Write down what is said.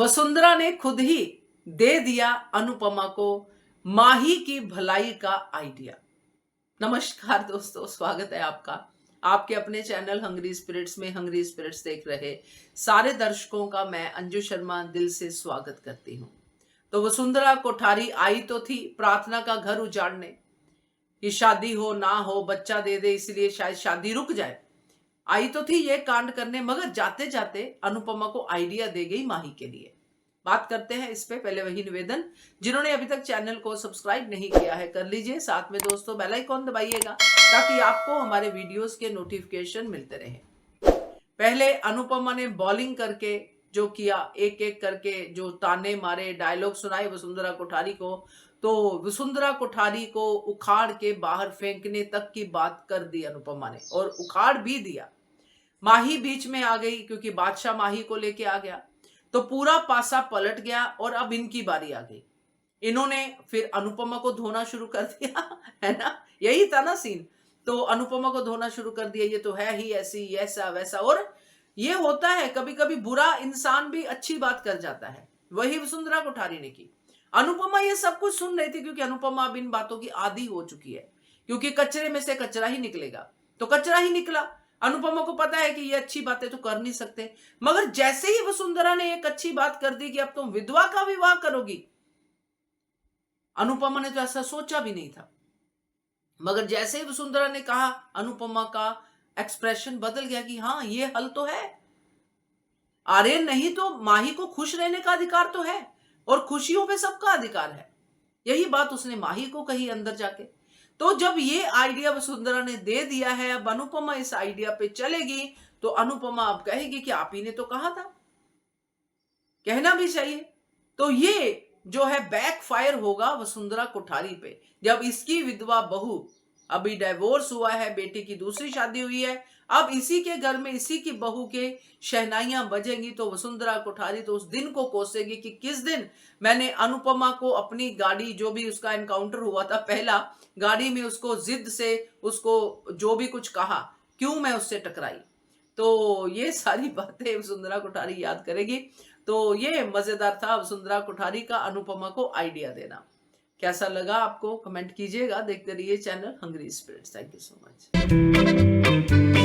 वसुंधरा ने खुद ही दे दिया अनुपमा को माही की भलाई का आइडिया। नमस्कार दोस्तों, स्वागत है आपका आपके अपने चैनल हंग्री स्पिरिट्स में। हंग्री स्पिरिट्स देख रहे सारे दर्शकों का मैं अंजू शर्मा दिल से स्वागत करती हूँ। तो वसुंधरा कोठारी आई तो थी प्रार्थना का घर उजाड़ने कि शादी हो ना हो बच्चा दे दे, इसलिए शायद शादी रुक जाए। आई तो थी ये कांड करने, मगर जाते जाते अनुपमा को आइडिया दे गई माही के लिए। बात करते हैं इस पे। पहले वही निवेदन, जिन्होंने अभी तक चैनल को सब्सक्राइब नहीं किया है कर लीजिए, साथ में दोस्तों बेल आइकॉन दबाइएगा ताकि आपको हमारे वीडियोस के नोटिफिकेशन मिलते रहे। पहले अनुपमा ने बॉलिंग करके जो किया, एक एक करके जो ताने मारे, डायलॉग सुनाए वसुंधरा कोठारी को, तो वसुंधरा कोठारी को उखाड़ के बाहर फेंकने तक की बात कर दी अनुपमा ने, और उखाड़ भी दिया। माही बीच में आ गई क्योंकि बादशाह माही को लेके आ गया, तो पूरा पासा पलट गया और अब इनकी बारी आ गई। इन्होंने फिर अनुपमा को धोना शुरू कर दिया है ना, यही था ना सीन। तो अनुपमा को धोना शुरू कर दिया, ये तो है ही ऐसी, ऐसा वैसा। और ये होता है कभी कभी, बुरा इंसान भी अच्छी बात कर जाता है। वही वसुंधरा कोठारी ने की। अनुपमा ये सब कुछ सुन रही थी क्योंकि अनुपमा अब इन बातों की आदी हो चुकी है, क्योंकि कचरे में से कचरा ही निकलेगा, तो कचरा ही निकला। अनुपमा को पता है कि ये अच्छी बातें तो कर नहीं सकते, मगर जैसे ही वसुंधरा ने एक अच्छी बात कर दी कि अब तुम विधवा का विवाह करोगी, अनुपमा ने तो ऐसा सोचा भी नहीं था, मगर जैसे ही वसुंधरा ने कहा, अनुपमा का एक्सप्रेशन बदल गया कि हाँ ये हल तो है। अरे नहीं तो माही को खुश रहने का अधिकार तो है, और खुशियों पे सबका अधिकार है। यही बात उसने माही को कही अंदर जाके। तो जब ये आइडिया वसुंधरा ने दे दिया है, अब अनुपमा इस आइडिया पे चलेगी, तो अनुपमा अब कहेगी कि आप ही ने तो कहा था, कहना भी चाहिए। तो ये जो है बैक फायर होगा वसुंधरा कोठारी पे, जब इसकी विधवा बहू, अभी डिवोर्स हुआ है, बेटी की दूसरी शादी हुई है, अब इसी के घर में इसी की बहू के शहनाइयां बजेंगी, तो वसुंधरा कोठारी तो उस दिन को कोसेगी कि किस दिन मैंने अनुपमा को अपनी गाड़ी, जो भी उसका एनकाउंटर हुआ था पहला, गाड़ी में उसको जिद से उसको जो भी कुछ कहा, क्यों मैं उससे टकराई। तो ये सारी बातें वसुंधरा कोठारी याद करेगी। तो ये मजेदार था वसुंधरा कोठारी का अनुपमा को आइडिया देना। कैसा लगा आपको कमेंट कीजिएगा। देखते रहिए channel Hungry Spirits. Thank you so much.